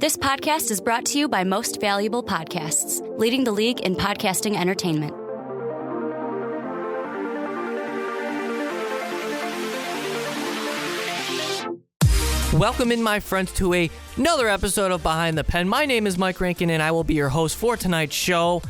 This podcast is brought to you by Most Valuable Podcasts, leading the league in podcasting entertainment. Welcome in, my friends, to another episode of Behind the Pen. My name is Mike Rankin, and I will be your host for tonight's show.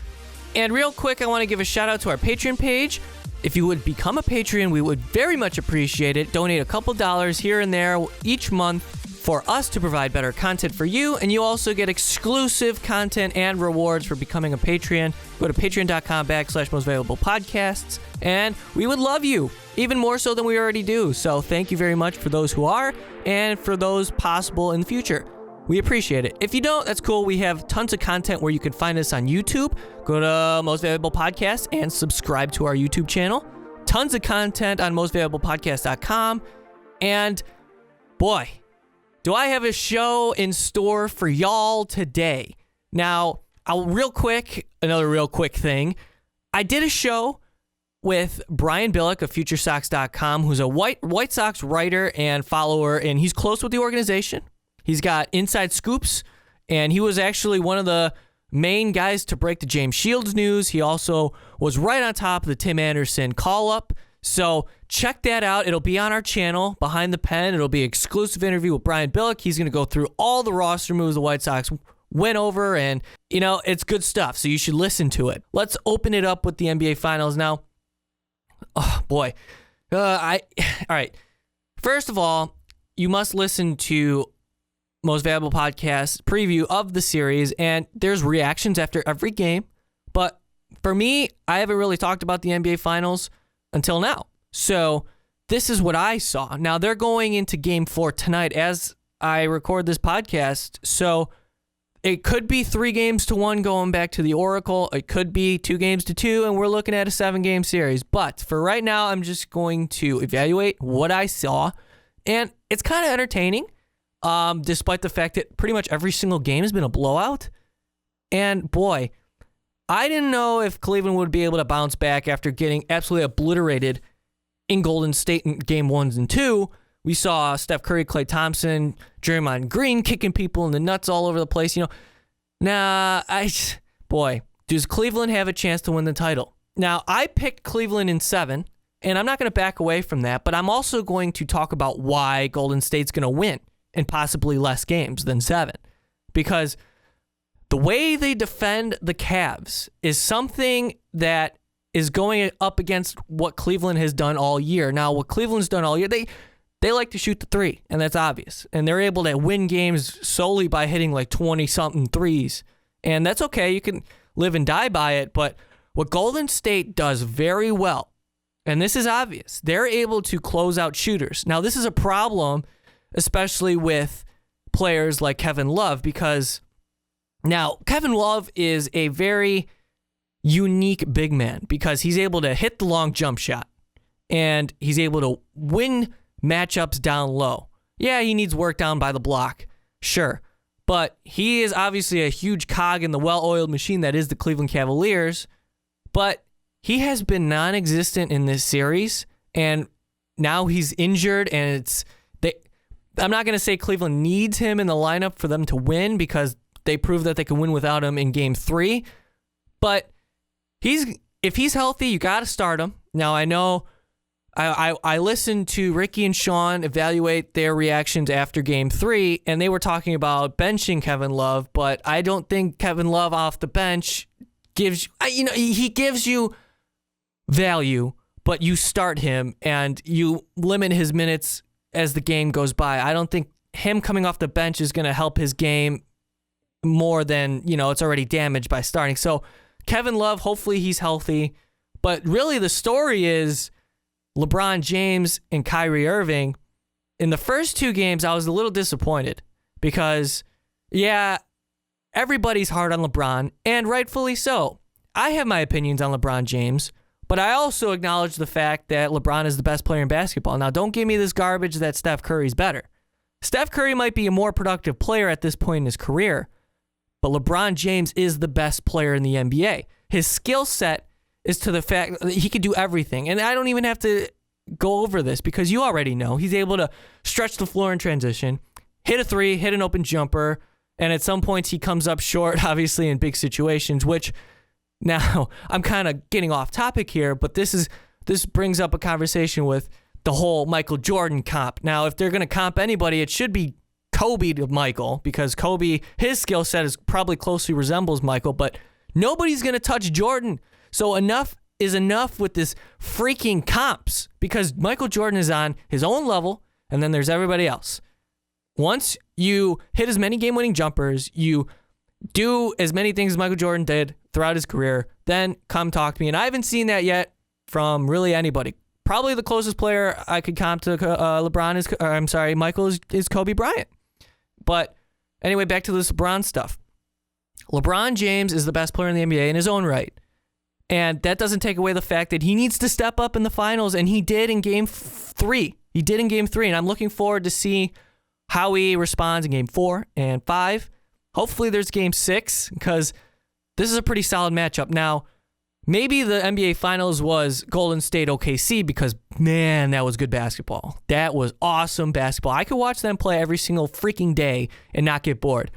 And real quick, I want to give a shout out to our Patreon page. If you would become a Patreon, we would very much appreciate it. Donate a couple dollars here and there each month for us to provide better content for you, and you also get exclusive content and rewards for becoming a Patreon. Go to patreon.com/mostvaluablepodcasts, and we would love you, even more so than we already do. So thank you very much for those who are, and for those possible in the future. We appreciate it. If you don't, that's cool. We have tons of content where you can find us on YouTube. Go to Most Valuable Podcasts and subscribe to our YouTube channel. Tons of content on mostvaluablepodcast.com. And boy, do I have a show in store for y'all today. Now, another real quick thing. I did a show with Brian Billick of FutureSox.com, who's a White Sox writer and follower, and he's close with the organization. He's got inside scoops, and he was actually one of the main guys to break the James Shields news. He also was right on top of the Tim Anderson call-up. So check that out. It'll be on our channel, Behind the Pen. It'll be an exclusive interview with Brian Billick. He's going to go through all the roster moves the White Sox went over, and, it's good stuff, so you should listen to it. Let's open it up with the NBA Finals now. Oh, boy. All right. First of all, you must listen to Most Valuable Podcast preview of the series, and there's reactions after every game. But for me, I haven't really talked about the NBA Finals until now. So this is what I saw. Now, they're going into Game 4 tonight as I record this podcast. So it could be 3-1 going back to the Oracle. It could be 2-2, and we're looking at a 7-game series. But for right now, I'm just going to evaluate what I saw. And it's kind of entertaining, despite the fact that pretty much every single game has been a blowout. And boy, I didn't know if Cleveland would be able to bounce back after getting absolutely obliterated in Golden State in Game 1 and 2. We saw Steph Curry, Klay Thompson, Draymond Green kicking people in the nuts all over the place. Does Cleveland have a chance to win the title? Now, I picked Cleveland in 7, and I'm not going to back away from that, but I'm also going to talk about why Golden State's going to win in possibly less games than 7. Because the way they defend the Cavs is something that is going up against what Cleveland has done all year. Now, what Cleveland's done all year, they like to shoot the three, and that's obvious. And they're able to win games solely by hitting like 20-something threes. And that's okay. You can live and die by it. But what Golden State does very well, and this is obvious, they're able to close out shooters. Now, this is a problem, especially with players like Kevin Love, because now Kevin Love is a very unique big man because he's able to hit the long jump shot, and he's able to win matchups down low. Yeah, he needs work down by the block, sure. But he is obviously a huge cog in the well-oiled machine that is the Cleveland Cavaliers. But he has been non-existent in this series, and now he's injured, and I'm not going to say Cleveland needs him in the lineup for them to win because they proved that they can win without him in Game 3. But if he's healthy, you got to start him. Now, I know I listened to Ricky and Sean evaluate their reactions after Game 3, and they were talking about benching Kevin Love, but I don't think Kevin Love off the bench gives he gives you value, but you start him and you limit his minutes as the game goes by. I don't think him coming off the bench is going to help his game more than, it's already damaged by starting. So Kevin Love, hopefully he's healthy, but really the story is LeBron James and Kyrie Irving. In the first 2 games, I was a little disappointed because, everybody's hard on LeBron, and rightfully so. I have my opinions on LeBron James, but I also acknowledge the fact that LeBron is the best player in basketball. Now, don't give me this garbage that Steph Curry's better. Steph Curry might be a more productive player at this point in his career, but LeBron James is the best player in the NBA. His skill set is to the fact that he can do everything. And I don't even have to go over this because you already know. He's able to stretch the floor in transition, hit a three, hit an open jumper, And at some points he comes up short, obviously, in big situations, which now I'm kind of getting off topic here, but this brings up a conversation with the whole Michael Jordan comp. Now, if they're going to comp anybody, it should be Kobe to Michael, because Kobe, his skill set is probably closely resembles Michael, but nobody's going to touch Jordan. So enough is enough with this freaking comps, because Michael Jordan is on his own level, and then there's everybody else. Once you hit as many game-winning jumpers, you do as many things as Michael Jordan did throughout his career, then come talk to me. And I haven't seen that yet from really anybody. Probably the closest player I could comp to Michael is Kobe Bryant. But anyway, back to this LeBron stuff. LeBron James is the best player in the NBA in his own right. And that doesn't take away the fact that he needs to step up in the finals, and he did in Game 3. He did in Game 3, and I'm looking forward to see how he responds in Game 4 and 5. Hopefully there's Game 6, because this is a pretty solid matchup. Now, maybe the NBA Finals was Golden State OKC, because, man, that was good basketball. That was awesome basketball. I could watch them play every single freaking day and not get bored.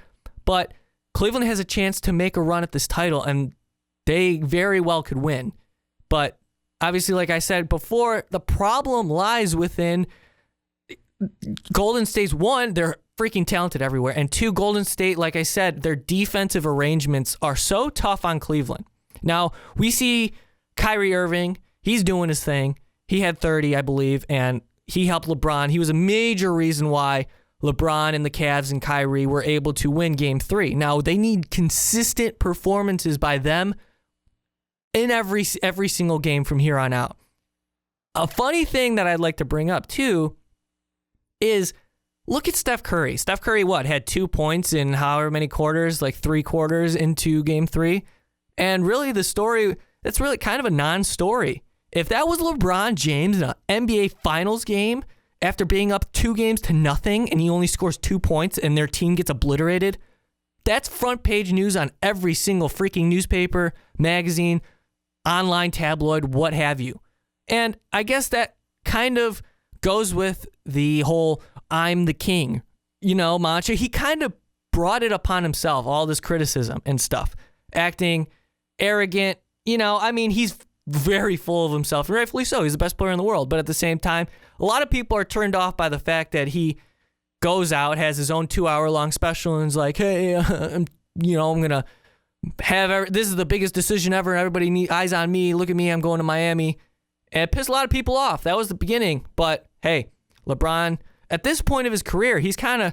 But Cleveland has a chance to make a run at this title, and they very well could win. But obviously, like I said before, the problem lies within Golden State's, one, they're freaking talented everywhere, and two, Golden State, like I said, their defensive arrangements are so tough on Cleveland. Now, we see Kyrie Irving, he's doing his thing. He had 30, I believe, and he helped LeBron. He was a major reason why LeBron and the Cavs and Kyrie were able to win Game 3. Now, they need consistent performances by them in every single game from here on out. A funny thing that I'd like to bring up, too, is look at Steph Curry. Steph Curry, had 2 points in however many quarters, like 3 quarters into Game 3. And really the story, it's really kind of a non-story. If that was LeBron James in an NBA Finals game after being up 2-0 and he only scores 2 points and their team gets obliterated, that's front page news on every single freaking newspaper, magazine, online tabloid, what have you. And I guess that kind of goes with the whole I'm the king, mantra. He kind of brought it upon himself, all this criticism and stuff, acting arrogant. He's very full of himself, and rightfully so. He's the best player in the world. But at the same time, a lot of people are turned off by the fact that he goes out, has his own 2-hour-long special, and is like, hey, I'm going to have, this is the biggest decision ever. Everybody needs eyes on me. Look at me. I'm going to Miami. And it pissed a lot of people off. That was the beginning. But hey, LeBron, at this point of his career, he's kind of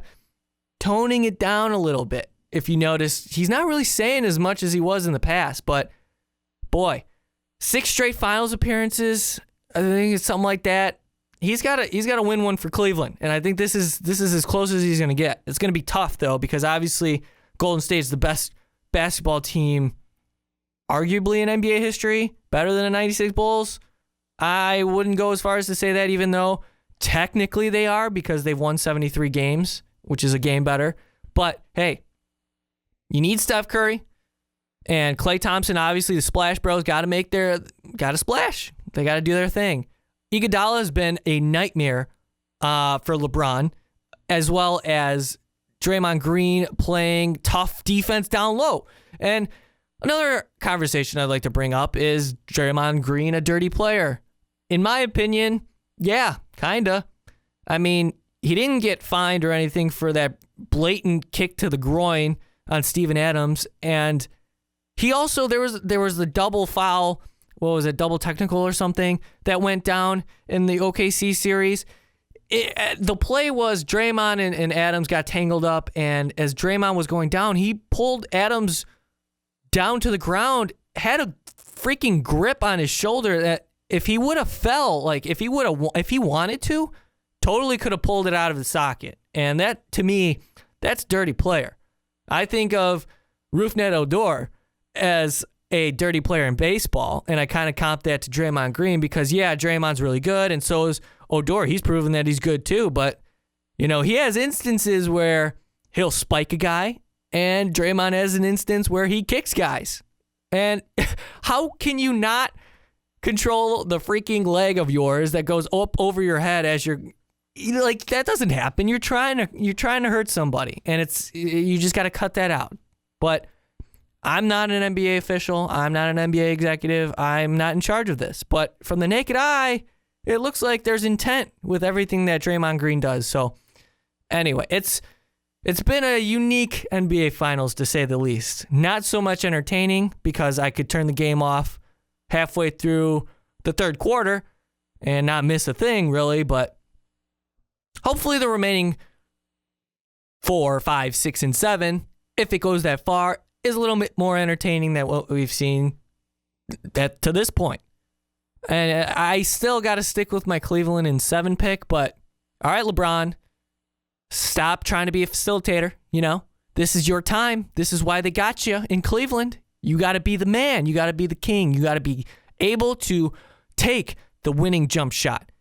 toning it down a little bit. If you notice, he's not really saying as much as he was in the past. But boy, 6 straight finals appearances, I think it's something like that. He's got to win one for Cleveland, and I think this is as close as he's going to get. It's going to be tough though, because obviously Golden State is the best basketball team, arguably in NBA history, better than the '96 Bulls. I wouldn't go as far as to say that, even though technically they are, because they've won 73 games, which is a game better. But hey, you need Steph Curry and Klay Thompson. Obviously, the Splash Bros got to splash. They got to do their thing. Iguodala has been a nightmare for LeBron, as well as Draymond Green playing tough defense down low. And another conversation I'd like to bring up is Draymond Green a dirty player? In my opinion, yeah, kinda. He didn't get fined or anything for that blatant kick to the groin on Steven Adams, and he also there was the double foul. What was it, double technical or something that went down in the OKC series? The play was Draymond and Adams got tangled up, and as Draymond was going down, he pulled Adams down to the ground, had a freaking grip on his shoulder that if he would have fell, if he wanted to, totally could have pulled it out of the socket. And that, to me, that's dirty player. I think of Rougned Odor as a dirty player in baseball, and I kind of comp that to Draymond Green because, yeah, Draymond's really good, and so is Odor. He's proven that he's good too, but, he has instances where he'll spike a guy, and Draymond has an instance where he kicks guys. And how can you not control the freaking leg of yours that goes up over your head as you're like that doesn't happen. You're trying to hurt somebody, and you just got to cut that out. But I'm not an NBA official. I'm not an NBA executive. I'm not in charge of this. But from the naked eye, it looks like there's intent with everything that Draymond Green does. So anyway, it's been a unique NBA Finals, to say the least. Not so much entertaining because I could turn the game off halfway through the third quarter and not miss a thing, really. But hopefully the remaining 4, 5, 6, and 7, if it goes that far, is a little bit more entertaining than what we've seen to this point. And I still got to stick with my Cleveland in 7 pick, but all right, LeBron, stop trying to be a facilitator. This is your time. This is why they got you in Cleveland. You got to be the man. You got to be the king. You got to be able to take the winning jump shot.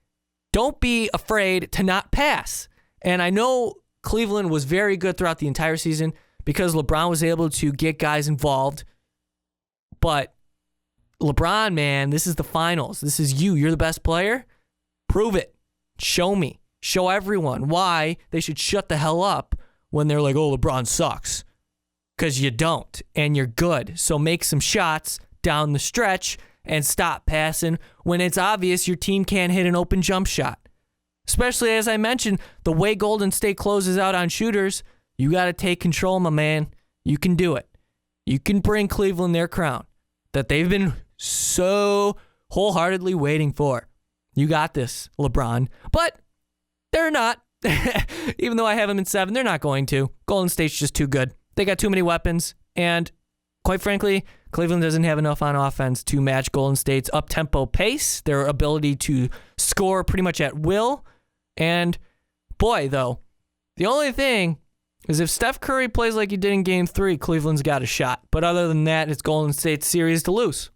Don't be afraid to not pass. And I know Cleveland was very good throughout the entire season because LeBron was able to get guys involved. But LeBron, man, this is the finals. This is you. You're the best player. Prove it. Show me. Show everyone why they should shut the hell up when they're like, oh, LeBron sucks. Because you don't, and you're good. So make some shots down the stretch and stop passing when it's obvious your team can't hit an open jump shot. Especially, as I mentioned, the way Golden State closes out on shooters, you got to take control, my man. You can do it. You can bring Cleveland their crown that they've been so wholeheartedly waiting for. You got this, LeBron. But they're not. Even though I have them in 7, they're not going to. Golden State's just too good. They got too many weapons. And quite frankly, Cleveland doesn't have enough on offense to match Golden State's up-tempo pace, their ability to score pretty much at will. And boy, though, the only thing is if Steph Curry plays like he did in Game 3, Cleveland's got a shot. But other than that, it's Golden State's series to lose.